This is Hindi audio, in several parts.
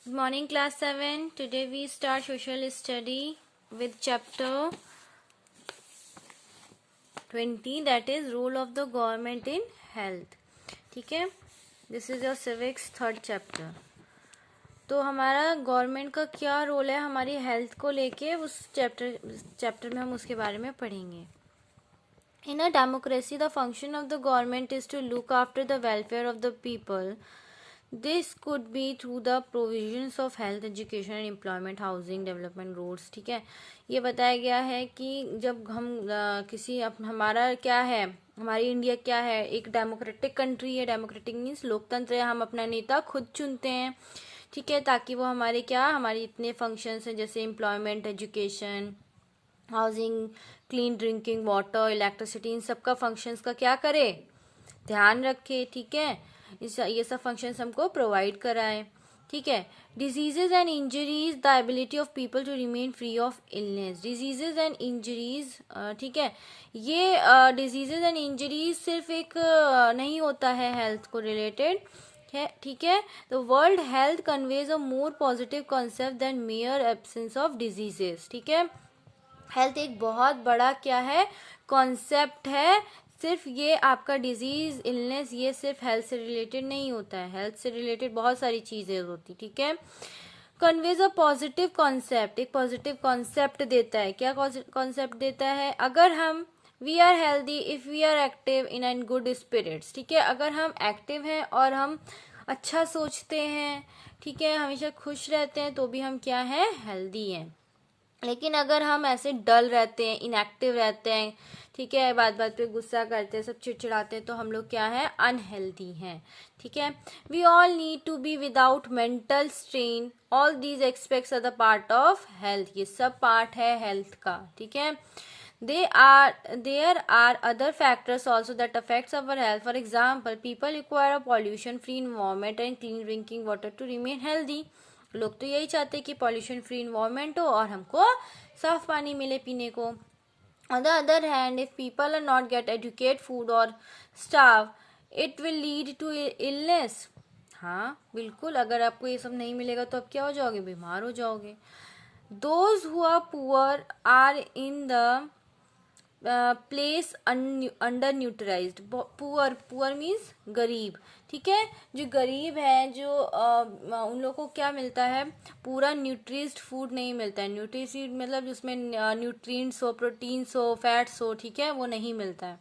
Good morning, class 7. Today we start social study with chapter 20, that is role of the government in health. ठीक है, this is your civics third chapter. तो हमारा गवर्नमेंट का क्या रोल है हमारी हेल्थ को लेके, उस चैप्टर में हम उसके बारे में पढ़ेंगे. In a democracy, the function of the government is to look after the welfare of the people. This could be through the provisions of health, education and employment, housing, development, roads. ठीक है, ये बताया गया है कि जब हम हमारा क्या है, हमारी इंडिया क्या है, एक डेमोक्रेटिक कंट्री है. डेमोक्रेटिक मीन्स लोकतंत्र है. हम अपना नेता खुद चुनते हैं, ठीक है, ताकि वो हमारी इतने फंक्शंस हैं जैसे employment, education, housing, clean drinking water, electricity, इन सब का फंक्शंस का क्या करे, ध्यान रखे. ठीक है, ये सब फंक्शंस हमको प्रोवाइड कराए. ठीक है, diseases and injuries, the ability of people to remain free of illness. Diseases and injuries, ठीक है, ये डिजीजेज एंड इंजरीज सिर्फ एक नहीं होता है हेल्थ को रिलेटेड है. ठीक है, तो world health conveys a more positive concept than mere absence of diseases. ठीक है, हेल्थ एक बहुत बड़ा क्या है, कॉन्सेप्ट है. सिर्फ ये आपका डिजीज, इलनेस, ये सिर्फ हेल्थ से रिलेटेड नहीं होता है. हेल्थ से रिलेटेड बहुत सारी चीजें होती. ठीक है, कन्वेज अ पॉजिटिव कॉन्सेप्ट, एक पॉजिटिव कॉन्सेप्ट देता है. क्या कॉन्सेप्ट देता है? अगर हम we are healthy if we are active in and good spirits. ठीक है, अगर हम एक्टिव हैं और हम अच्छा सोचते हैं, ठीक है, हमेशा खुश रहते हैं, तो भी हम क्या हैं, हेल्दी हैं. लेकिन अगर हम ऐसे डल रहते हैं, इनएक्टिव रहते हैं, ठीक है, बात बात पे गुस्सा करते हैं, सब चिड़चिड़ाते हैं, तो हम लोग क्या है, अनहेल्दी हैं. ठीक है, we all need to be without mental strain. All these aspects are the part of health. ये सब पार्ट है हेल्थ का. ठीक है, there are other factors also that affects our health. For example, people require a pollution free environment and clean drinking water to remain healthy. लोग तो यही चाहते हैं कि पॉल्यूशन फ्री इन्वायरमेंट हो और हमको साफ पानी मिले पीने को. On the other hand, if people are not get educate food और staff, it will lead to illness. हाँ बिल्कुल, अगर आपको ये सब नहीं मिलेगा तो आप क्या हो जाओगे, बीमार हो जाओगे. Those who are poor are in the place under neutralized. Poor means गरीब. ठीक है, जो गरीब है, जो उन लोगों को क्या मिलता है, पूरा न्यूट्रिस्ड फूड नहीं मिलता है. न्यूट्रिस्ड मतलब जिसमें न्यूट्रिएंट्स हो, प्रोटीन्स हो, फैट्स हो, ठीक है, वो नहीं मिलता है.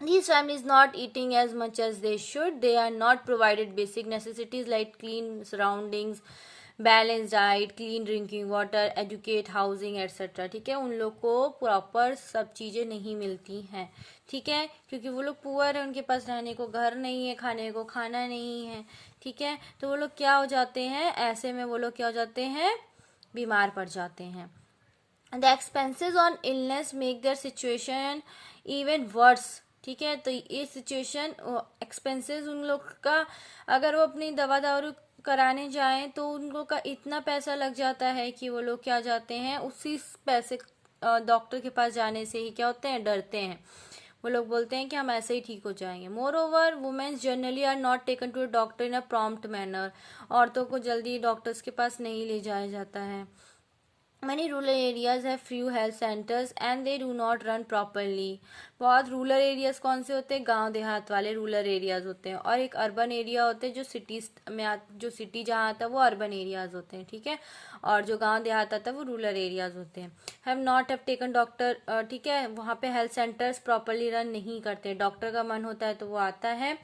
These families not eating as much as they should. They are not provided basic necessities like clean surroundings, balance diet, clean drinking water, educate, housing etcetera. ठीक है, उन लोग को प्रॉपर सब चीज़ें नहीं मिलती हैं. ठीक है, क्योंकि वो लोग पुअर है, उनके पास रहने को घर नहीं है, खाने को खाना नहीं है. ठीक है, तो वो लोग क्या हो जाते हैं, ऐसे में वो लोग क्या हो जाते हैं, बीमार पड़ जाते हैं. The expenses on illness make their situation even worse. ठीक है, तो ये सिचुएशन, एक्सपेंसेस उन लोग का, अगर वो अपनी दवा दारू कराने जाएं तो उनको का इतना पैसा लग जाता है कि वो लोग क्या जाते हैं, उसी पैसे डॉक्टर के पास जाने से ही क्या होते हैं, डरते हैं. वो लोग बोलते हैं कि हम ऐसे ही ठीक हो जाएंगे. Moreover, womens generally are not taken to a doctor in a prompt manner. औरतों को जल्दी डॉक्टर्स के पास नहीं ले जाया जाता है. Many rural areas have few health centers and they do not run properly. बहुत रूरल एरियाज कौन से होते हैं, गांव देहात वाले रूरल एरियाज होते हैं, और एक अर्बन एरिया होते हैं जो सिटीज में जो सिटी जहाँ आता है वो अर्बन एरियाज होते हैं. ठीक है, और जो गांव देहात आता है वो रूरल एरियाज होते हैं. Have not have taken doctor. ठीक है, वहाँ पे हेल्थ सेंटर्स प्रॉपरली रन नहीं करते. डॉक्टर का मन होता है तो वो आता है,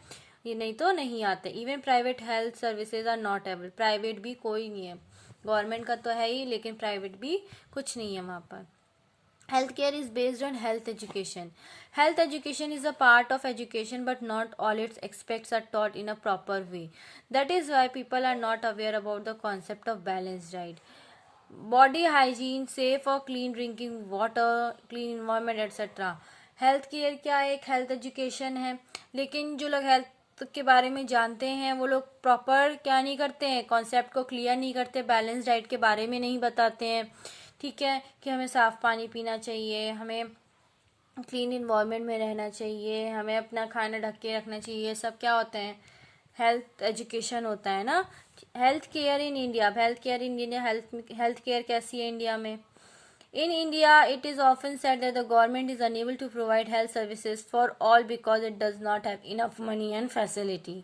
ये नहीं तो नहीं आते. Even private health services are not available. Private भी कोई नहीं है, गवर्नमेंट का तो है ही, लेकिन प्राइवेट भी कुछ नहीं है वहाँ पर. Health care is based on health education. Health education is a part of education but not all its expects are taught in a proper way. That is why people are not aware about the concept of balance diet, body hygiene, safe और clean drinking water, clean environment etcetera. Health care क्या है, एक हेल्थ एजुकेशन है, लेकिन जो लोग हेल्थ के बारे में जानते हैं वो लोग प्रॉपर क्या नहीं करते हैं, कॉन्सेप्ट को क्लियर नहीं करते, बैलेंस डाइट के बारे में नहीं बताते हैं. ठीक है, कि हमें साफ पानी पीना चाहिए, हमें क्लीन इन्वायरमेंट में रहना चाहिए, हमें अपना खाना ढक के रखना चाहिए. सब क्या होते हैं, हेल्थ एजुकेशन होता है ना, health care in India. Health care in India, health care कैसी है इंडिया में? In India, it is often said that the government is unable to provide health services for all because it does not have enough money and facility.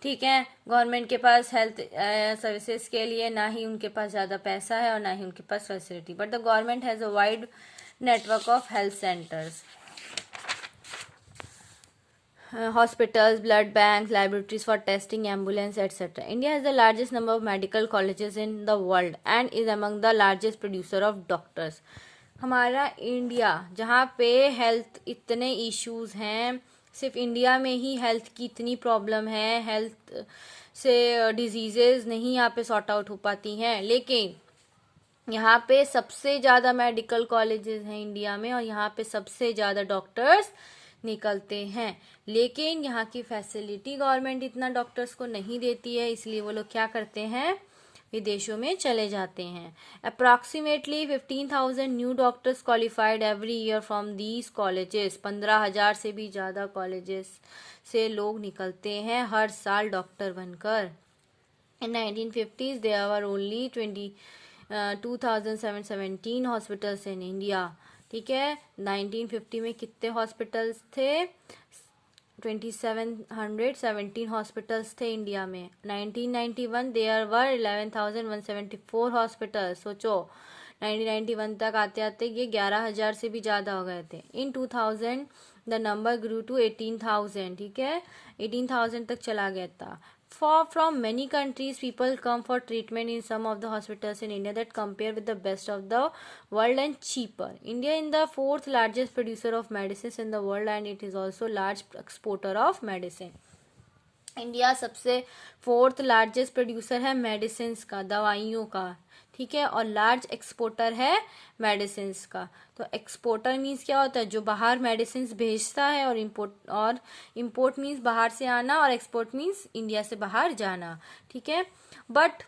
ठीक है, गवर्नमेंट के पास हेल्थ सर्विसेज के लिए ना ही उनके पास ज़्यादा पैसा है और ना ही उनके पास facility, but the government has a wide network of health centres, hospitals, blood banks, laboratories for testing, ambulance, etc. India has the largest number of medical colleges in the world and is among the largest producer of doctors. हमारा इंडिया जहाँ पे हेल्थ इतने इश्यूज हैं, सिर्फ इंडिया में ही हेल्थ की इतनी प्रॉब्लम है, हेल्थ से डिजीजेज नहीं यहाँ पे सॉर्ट आउट हो पाती हैं, लेकिन यहाँ पे सबसे ज़्यादा मेडिकल कॉलेजेस हैं इंडिया में और यहाँ पे सबसे ज़्यादा डॉक्टर्स निकलते हैं, लेकिन यहाँ की फैसिलिटी गवर्नमेंट इतना डॉक्टर्स को नहीं देती है, इसलिए वो लोग क्या करते हैं, विदेशों में चले जाते हैं. Approximately 15,000 new doctors qualified every year from these colleges. 15,000 से भी ज़्यादा कॉलेजेस से लोग निकलते हैं हर साल डॉक्टर बनकर. In 1950s there were only 2,717 hospitals in India. ठीक है, 1950 में कितने हॉस्पिटल्स थे? 2,717 हॉस्पिटल्स थे इंडिया में. 1991 देयर वर 11,174 हॉस्पिटल्स. सोचो 1991 तक आते आते ये 11,000 से भी ज़्यादा हो गए थे. इन 2000 द नंबर ग्रू टू 18,000. ठीक है, 18,000 तक चला गया था. From many countries, people come for treatment in some of the hospitals in India that compare with the best of the world and cheaper. India is the fourth largest producer of medicines in the world and it is also large exporter of medicine. India सबसे 4th लार्जेस्ट प्रोड्यूसर है मेडिसिन का, दवाइयों का. ठीक है, और लार्ज एक्सपोर्टर है मेडिसिन का. तो एक्सपोर्टर मीन्स क्या होता है? जो बाहर मेडिसिन भेजता है. और इम्पोर्ट मीन्स बाहर से आना और एक्सपोर्ट मीन्स इंडिया से बाहर जाना. ठीक है, but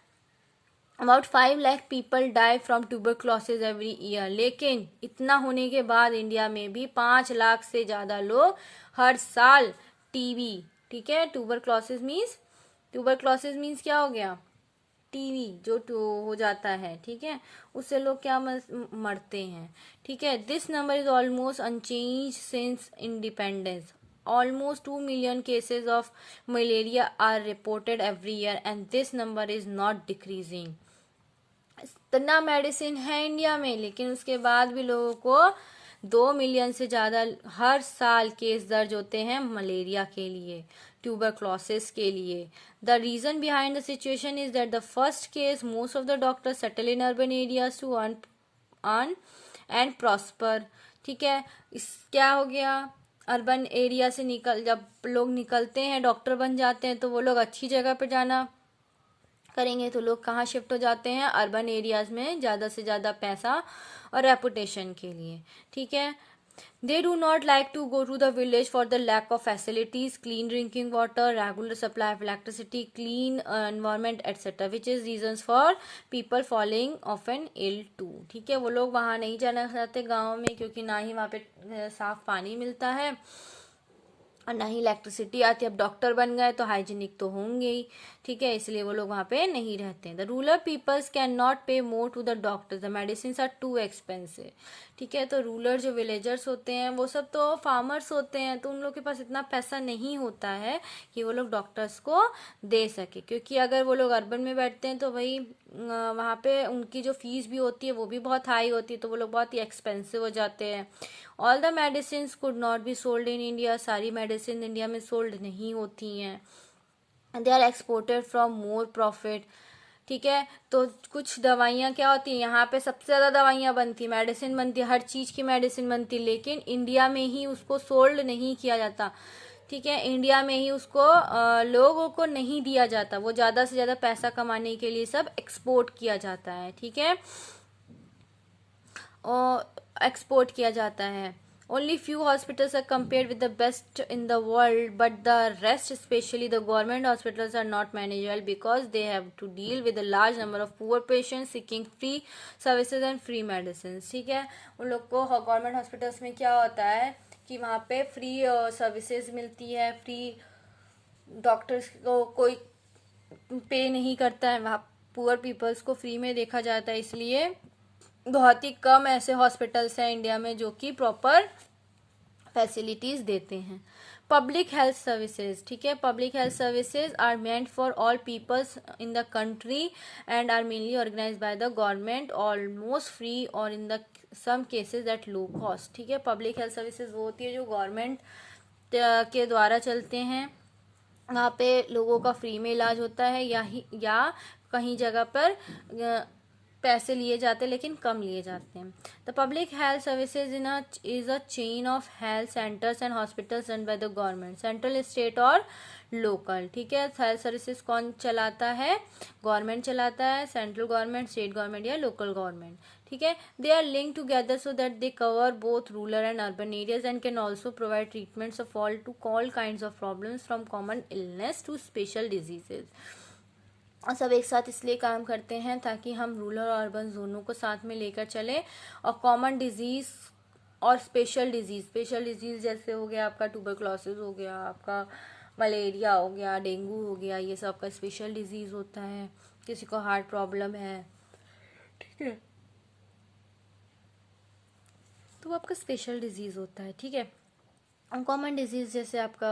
about 5 lakh people die from tuberculosis every year. लेकिन इतना होने के बाद इंडिया में भी 5 लाख से ज़्यादा लोग हर साल टीबी. ठीक है, ट्यूबरक्लोसिस मीन्स क्या हो गया? टीवी जो हो जाता है. ठीक है, उससे लोग क्या मरते हैं. ठीक है, this number is almost unchanged since independence. Almost 2 million cases of malaria are reported every year and this number is not decreasing. इतना मेडिसिन है इंडिया में, लेकिन उसके बाद भी लोगों को 2 मिलियन से ज़्यादा हर साल केस दर्ज होते हैं मलेरिया के लिए, ट्यूबरक्लोसिस के लिए. The reason behind the situation is that the first case most of the doctors settle in urban areas to earn and prosper. ठीक है, इस क्या हो गया? अर्बन एरिया से जब लोग निकलते हैं, डॉक्टर बन जाते हैं, तो वो लोग अच्छी जगह पर जाना करेंगे, तो लोग कहाँ शिफ्ट हो जाते हैं? अर्बन एरियाज में, ज़्यादा से ज़्यादा पैसा और रेपुटेशन के लिए. ठीक है, they do not like to go to the village for the lack of facilities, clean drinking water, regular supply of electricity, clean environment etc, which is reasons for people falling often ill too. ठीक है, वो लोग वहाँ नहीं जाना चाहते गाँव में, क्योंकि ना ही वहाँ पे साफ पानी मिलता है और ना ही इलेक्ट्रिसिटी आती है. अब डॉक्टर बन गए तो हाइजीनिक तो होंगे ही. ठीक है, इसलिए वो लोग वहाँ पे नहीं रहते हैं. The rural peoples cannot pay more to the doctors, the medicine are too expensive. ठीक है, तो रूरल जो विलेजर्स होते हैं वो सब तो फार्मर्स होते हैं, तो उन लोग के पास इतना पैसा नहीं होता है कि वो लोग डॉक्टर्स को दे सके. क्योंकि अगर वो लोग अर्बन में बैठते हैं तो भाई वहाँ पे उनकी जो फीस भी होती है वो भी बहुत हाई होती है, तो वो लोग बहुत ही एक्सपेंसिव हो जाते हैं. All the medicine could not be sold in India. सारी मेडिसिन इंडिया में सोल्ड नहीं होती हैं. They are exported from more profit. ठीक है, तो कुछ दवाइयाँ क्या होती हैं, यहाँ पे सबसे ज़्यादा दवाइयाँ बनती, मेडिसिन बनती, हर चीज़ की मेडिसिन बनती, लेकिन इंडिया में ही उसको सोल्ड नहीं किया जाता. ठीक है, इंडिया में ही उसको लोगों को नहीं दिया जाता. वो ज़्यादा से ज़्यादा पैसा कमाने के लिए सब एक्सपोर्ट किया जाता है. ठीक है, और एक्सपोर्ट किया जाता है. Only few hospitals are compared with the best in the world, but the rest, especially the government hospitals, are not manageable because they have to deal with a large number of poor patients seeking free services and free medicines. ठीक है, उन लोग को गवर्नमेंट हॉस्पिटल्स में क्या होता है कि वहाँ पे फ्री सर्विसेज मिलती है, फ्री डॉक्टर्स को कोई पे नहीं करता है, वहाँ पुअर पीपल्स को फ्री में देखा जाता है, इसलिए बहुत ही कम ऐसे हॉस्पिटल्स हैं इंडिया में जो कि प्रॉपर फैसिलिटीज देते हैं। पब्लिक हेल्थ सर्विसेज, ठीक है, public health services are meant for all peoples in the country and are mainly organised by the government, almost free और in the some cases at low cost. ठीक है, पब्लिक हेल्थ सर्विसेज वो होती है जो गवर्नमेंट के द्वारा चलते हैं, वहाँ पे लोगों का फ्री में इलाज होता है, या कहीं जगह पर पैसे लिए जाते हैं लेकिन कम लिए जाते हैं। The public health services is a chain of health centres and hospitals run by the government, central, state और लोकल। ठीक है, हेल्थ सर्विसेज कौन चलाता है? गवर्नमेंट चलाता है, सेंट्रल गवर्नमेंट, स्टेट गवर्नमेंट या लोकल गवर्नमेंट। ठीक है, they are linked together so that they cover both rural and urban areas and can also provide treatments of all kinds of problems from common illness to special diseases. और सब एक साथ इसलिए काम करते हैं ताकि हम रूरल और अर्बन जोनों को साथ में लेकर चले, और कॉमन डिजीज और स्पेशल डिजीज जैसे हो गया आपका ट्यूबरक्लोसिस हो गया, आपका मलेरिया हो गया, डेंगू हो गया, ये सब का स्पेशल डिजीज होता है। किसी को हार्ट प्रॉब्लम है, ठीक है, तो आपका स्पेशल डिजीज होता है। ठीक है, कॉमन डिजीज जैसे आपका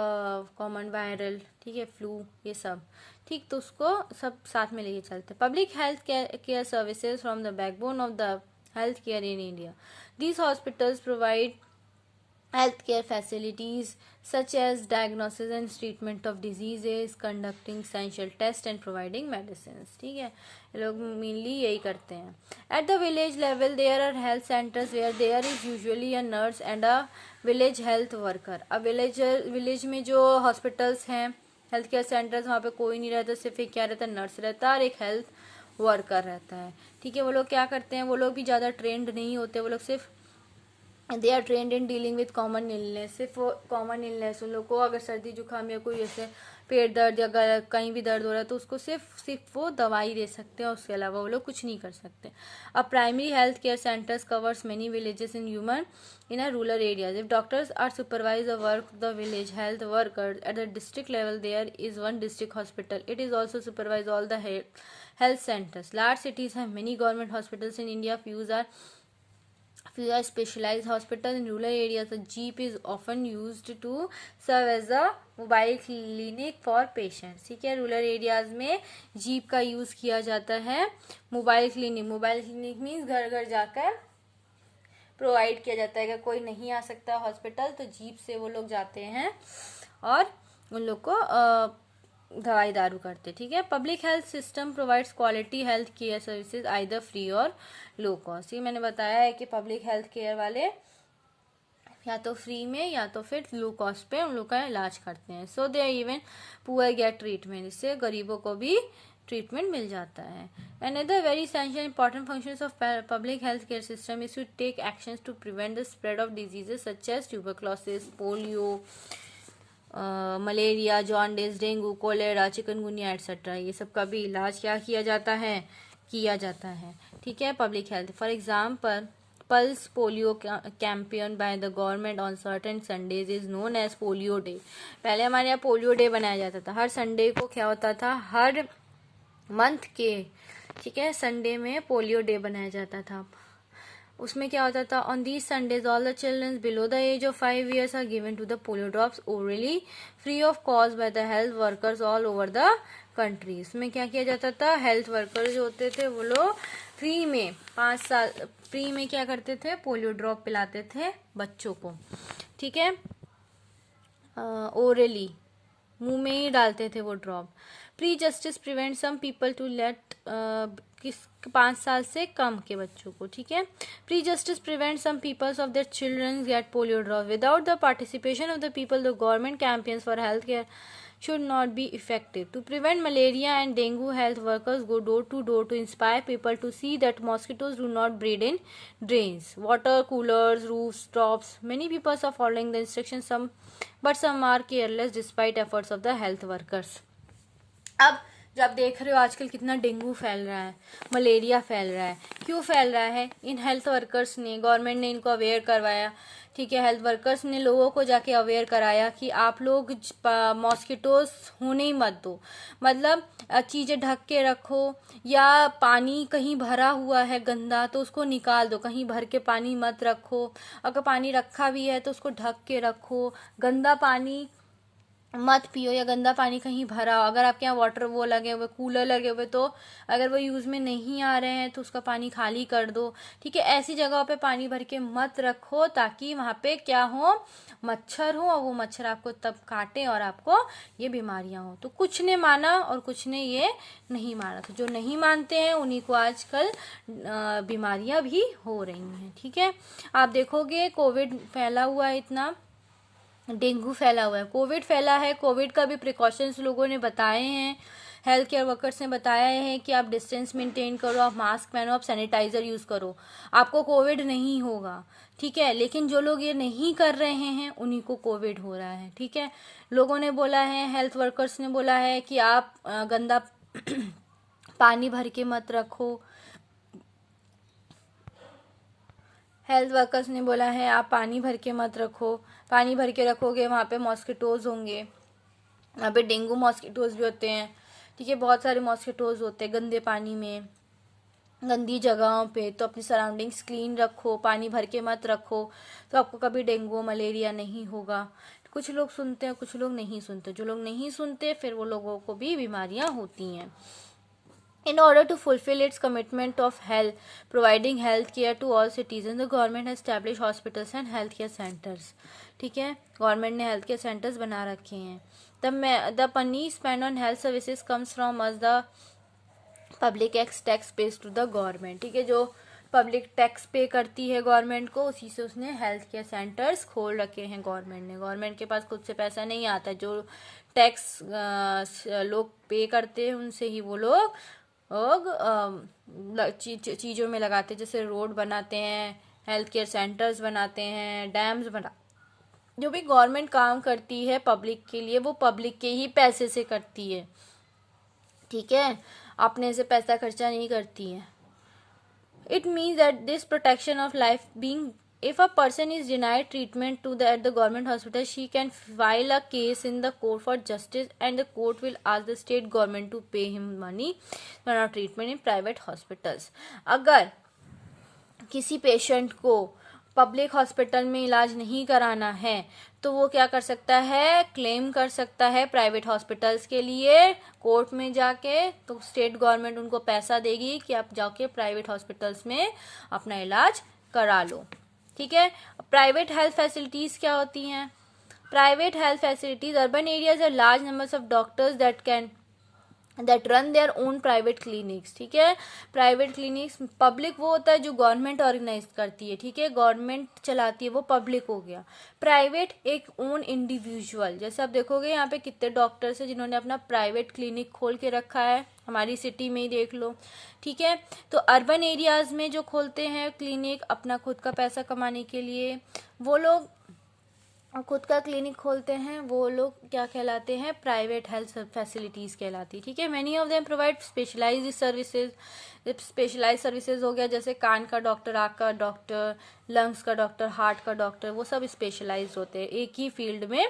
कॉमन वायरल, ठीक है, फ्लू, ये सब, ठीक, तो उसको सब साथ में लेके चलते हैं। Public health care services from the backbone of the health care in India. These hospitals provide healthcare facilities such as diagnosis and treatment of diseases, conducting essential tests and providing medicines। ठीक है, ये लोग मेनली यही करते हैं। At the village level there are health centers where there is usually a nurse and a village health worker। अब विलेज में जो हॉस्पिटल्स हैं, हेल्थ केयर सेंटर्स, वहाँ पे कोई नहीं रहता, सिर्फ एक क्या रहता है, नर्स रहता है और एक हेल्थ वर्कर रहता है। ठीक है, वो लोग क्या करते हैं, वो लोग भी ज़्यादा ट्रेंड नहीं होते, वो लोग सिर्फ they are trained in dealing with common illness. सिर्फ कॉमन इलनेस, उन लोग को अगर सर्दी जुकाम या कोई जैसे पेट दर्द या कहीं भी दर्द हो रहा है तो उसको सिर्फ वो दवाई दे सकते हैं, उसके अलावा वो लोग कुछ नहीं कर सकते। A primary health care centers covers many villages in a rural areas. If doctors are supervise the work the village health workers at the district level there is one district hospital. It is also supervise all the health centers. Large cities have many government hospitals in India. Few are specialized hospitals. In rural areas, a jeep is often used to serve as a mobile clinic for patients। ठीक है, रूरल एरियाज में जीप का यूज किया जाता है। मोबाइल क्लिनिक मीन्स घर घर जाकर प्रोवाइड किया जाता है। अगर कोई नहीं आ सकता हॉस्पिटल तो जीप से वो लोग जाते हैं और उन लोग को दवाई दारू करते। ठीक है, public health system provides quality health care services either free और लो कॉस्ट। ये मैंने बताया है कि पब्लिक हेल्थ केयर वाले या तो फ्री में या तो फिर लो कॉस्ट पे उन लोग का इलाज करते हैं। So they even poor get treatment, इससे गरीबों को भी ट्रीटमेंट मिल जाता है। Another very essential important functions of public health care system is to take actions to prevent the spread of diseases such as tuberculosis, polio, malaria, jaundice, dengue, cholera, chikungunya etcetera. ये सब का भी इलाज क्या किया जाता है। ठीक है, public health. For example, pulse polio campaign by the government on certain Sundays is known as polio day. पहले हमारे यहाँ पोलियो डे बनाया जाता था। हर संडे को क्या होता था, हर मंथ के, ठीक है, संडे में पोलियो डे बनाया जाता था। उसमें क्या होता था, on these Sundays all the children below the age of 5 years are given to the polio drops orally free of cost by the health workers all over the country. इसमें क्या किया जाता था, हेल्थ वर्कर जो होते थे वो लोग फ्री में 5 साल फ्री में क्या करते थे, पोलियो ड्रॉप पिलाते थे बच्चों को। ठीक है, ओरली मुंह में ही डालते थे वो drop. Prejudices prevent some people to let 5 साल से कम के बच्चों को। ठीक है, prejudices prevent some peoples of their children get polio drop without the participation of the people the government campaigns for health care should not be effective. To prevent malaria and dengue, health workers go door to door to inspire people to see that mosquitoes do not breed in drains, water coolers, rooftops. Many people are following the instructions, but some are careless despite efforts of the health workers. अब जो आप देख रहे हो आजकल कितना डेंगू फैल रहा है, मलेरिया फैल रहा है, क्यों फैल रहा है? इन हेल्थ वर्कर्स ने, गवर्नमेंट ने इनको अवेयर करवाया, ठीक है, हेल्थ वर्कर्स ने लोगों को जाके अवेयर कराया कि आप लोग मॉस्किटोज होने ही मत दो, मतलब चीज़ें ढक के रखो, या पानी कहीं भरा हुआ है गंदा तो उसको निकाल दो, कहीं भर के पानी मत रखो, अगर पानी रखा भी है तो उसको ढक के रखो, गंदा पानी मत पियो, या गंदा पानी कहीं भरा हो, अगर आपके यहाँ वाटर वो लगे हुए, कूलर लगे हुए, तो अगर वो यूज़ में नहीं आ रहे हैं तो उसका पानी खाली कर दो, ठीक है। ऐसी जगहों पे पानी भर के मत रखो ताकि वहाँ पे क्या हो, मच्छर हो, और वो मच्छर आपको तब काटे और आपको ये बीमारियां हो। तो कुछ ने माना और कुछ ने ये नहीं माना, तो जो नहीं मानते हैं उन्हीं को आजकल बीमारियां भी हो रही हैं, ठीक है। आप देखोगे कोविड फैला हुआ है, इतना डेंगू फैला हुआ है, कोविड फैला है, कोविड का भी प्रिकॉशंस लोगों ने बताए हैं, हेल्थ केयर वर्कर्स ने बताया है कि आप डिस्टेंस मेंटेन करो, आप मास्क पहनो, आप सैनिटाइजर यूज़ करो, आपको कोविड नहीं होगा, ठीक है। लेकिन जो लोग ये नहीं कर रहे हैं उन्हीं को कोविड हो रहा है, ठीक है। लोगों ने बोला है, हेल्थ वर्कर्स ने बोला है कि आप गंदा पानी भर के मत रखो, हेल्थ वर्कर्स ने बोला है आप पानी भर के मत रखो, पानी भर के रखोगे वहाँ पे मॉस्किटोज होंगे, वहाँ पे डेंगू मॉस्किटोज भी होते हैं, ठीक है, बहुत सारे मॉस्किटोज होते हैं गंदे पानी में, गंदी जगहों पे। तो अपनी सराउंडिंग्स क्लीन रखो, पानी भर के मत रखो, तो आपको कभी डेंगू मलेरिया नहीं होगा। कुछ लोग सुनते हैं, कुछ लोग नहीं सुनते, जो लोग नहीं सुनते फिर वो लोगों को भी बीमारियां होती हैं। In order to fulfill its commitment of health, providing health care to all citizens, the government has established hospitals and health care centers. ठीक है, गवर्नमेंट ने हेल्थ केयर सेंटर्स बना रखे हैं। The money spent on health services comes from us, the public tax pays to the government, ठीक है, जो पब्लिक टैक्स पे करती है गवर्नमेंट को, उसी से उसने हेल्थ केयर सेंटर्स खोल रखे हैं गवर्नमेंट ने। गवर्नमेंट के पास खुद से पैसा नहीं आता, जो टैक्स लोग पे करते हैं उनसे ही वो लोग चीज़ों में लगाते हैं, जैसे रोड बनाते हैं, हेल्थ केयर सेंटर्स बनाते हैं, डैम्स बना, जो भी गवर्नमेंट काम करती है पब्लिक के लिए वो पब्लिक के ही पैसे से करती है, ठीक है, अपने से पैसा खर्चा नहीं करती है। It means that this protection of life being, if a person is denied treatment at the government hospital, she can file a case in the court for justice, and the court will ask the state government to pay him money for a treatment in private hospitals. अगर किसी पेशेंट को पब्लिक हॉस्पिटल में इलाज नहीं कराना है तो वो क्या कर सकता है, क्लेम कर सकता है प्राइवेट हॉस्पिटल्स के लिए कोर्ट में जाके, तो स्टेट गवर्नमेंट उनको पैसा देगी कि आप जाके प्राइवेट हॉस्पिटल्स में अपना इलाज करा लो, ठीक है। प्राइवेट हेल्थ फैसिलिटीज क्या होती हैं? Private health facilities, urban areas are large numbers of doctors that run their own private clinics, ठीक है। प्राइवेट क्लिनिक्स, पब्लिक वो होता है जो गवर्नमेंट ऑर्गेनाइज करती है, ठीक है, गवर्नमेंट चलाती है, वो पब्लिक हो गया। प्राइवेट एक ओन इंडिविजुअल, जैसे आप देखोगे यहाँ पे कितने डॉक्टर्स हैं जिन्होंने अपना प्राइवेट क्लिनिक खोल के रखा है, हमारी सिटी में ही देख लो, ठीक है। तो अर्बन एरियाज में जो खोलते हैं क्लिनिक अपना खुद का पैसा कमाने के लिए, वो लोग खुद का क्लिनिक खोलते हैं, वो लोग क्या कहलाते हैं, प्राइवेट हेल्थ फैसिलिटीज़ कहलाती है, ठीक है। Many of them provide specialized services. Specialize services हो गया जैसे कान का डॉक्टर, आँख का डॉक्टर, लंग्स का डॉक्टर, हार्ट का डॉक्टर, वो सब स्पेशलाइज्ड होते हैं, एक ही फील्ड में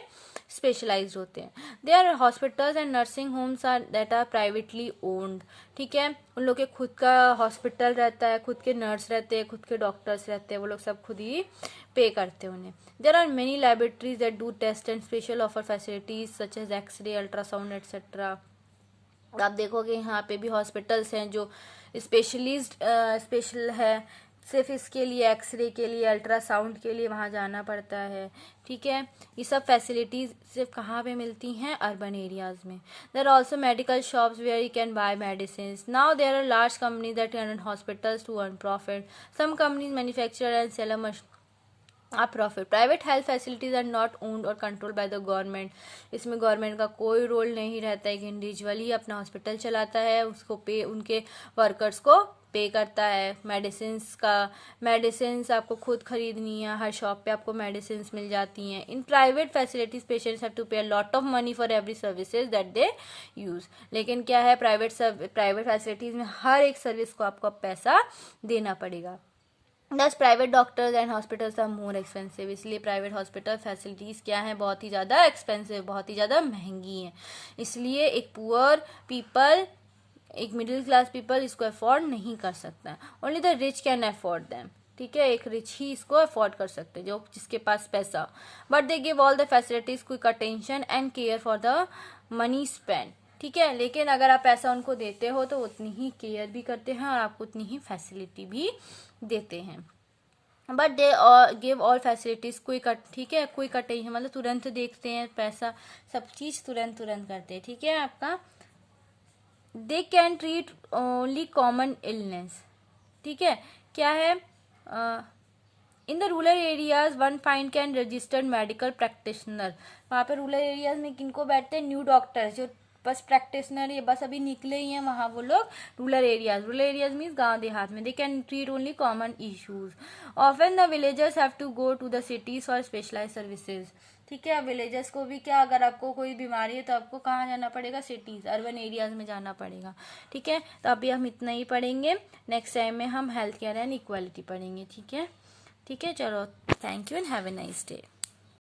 स्पेशलाइज्ड होते हैं। There hospitals and nursing homes are that are privately owned, ठीक है, उन लोग के खुद का हॉस्पिटल रहता है, खुद के नर्स रहते हैं, खुद के डॉक्टर्स रहते हैं, वो लोग सब खुद ही पे करते हैं उन्हें। There are many laboratories that do test and special offer facilities such as X ray, ultrasound etcetera. आप देखोगे यहाँ पे भी हॉस्पिटल्स हैं जो स्पेशल है, सिर्फ इसके लिए, एक्सरे के लिए, अल्ट्रासाउंड के लिए वहाँ जाना पड़ता है, ठीक है। ये सब फैसिलिटीज़ सिर्फ कहाँ पे मिलती हैं, अर्बन एरियाज़ में। There are also medical shops where you can buy medicine. Now there are large companies that run hospitals to earn profit. Some companies manufacture and sell a profit. Private health facilities are not owned और कंट्रोल बाय द गवर्नमेंट। इसमें गवर्नमेंट का कोई रोल नहीं रहता है, एक इंडिविजुअल ही अपना हॉस्पिटल चलाता है, उसको पे, उनके वर्कर्स को पे करता है मेडिसिन्स आपको खुद खरीदनी है, हर शॉप पे आपको मेडिसिन्स मिल जाती हैं। In private facilities patients have to pay lot of money for every services that they use. लेकिन क्या है, प्राइवेट फैसिलिटीज़ में हर एक सर्विस को आपको पैसा देना पड़ेगा। Thus private doctors and hospitals are more expensive. इसलिए प्राइवेट हॉस्पिटल फैसिलिटीज़ क्या हैं, बहुत ही ज़्यादा एक्सपेंसिव, बहुत ही ज़्यादा महंगी हैं। इसलिए एक पुअर पीपल, एक मिडिल क्लास पीपल इसको अफोर्ड नहीं कर सकता। Only the rich can afford them. ठीक है, एक रिच ही इसको अफोर्ड कर सकते हैं, जो जिसके पास पैसा। But they give all the facilities, quick attention and care for the money spend. ठीक है, लेकिन अगर आप पैसा उनको देते हो तो उतनी ही केयर भी करते हैं और आपको उतनी ही फैसिलिटी भी देते हैं। But they give all facilities quick. ठीक है, क्विक अटेंशन मतलब तुरंत देखते हैं, पैसा सब चीज़ तुरंत करते हैं। ठीक है आपका। दे can treat only common illness. ठीक है, क्या है, in the rural areas one find can registered medical practitioner. वहाँ पे रूरल एरियाज में किनको बैठते हैं, न्यू डॉक्टर्स, जो बस प्रैक्टिशनर ये बस अभी निकले ही हैं, वहाँ वो लोग रूरल एरियाज मीन्स गांव देहात में। They can treat only common issues. Often the villagers have to go to the cities for specialize services. ठीक है, विलेजर्स को भी क्या, अगर आपको कोई बीमारी है तो आपको कहाँ जाना पड़ेगा, सिटीज, अर्बन एरियाज में जाना पड़ेगा। ठीक है, तो अभी हम इतना ही पढ़ेंगे। नेक्स्ट टाइम में हम हेल्थ केयर एंड इक्वालिटी पढ़ेंगे। ठीक है, चलो, thank you and have a nice day.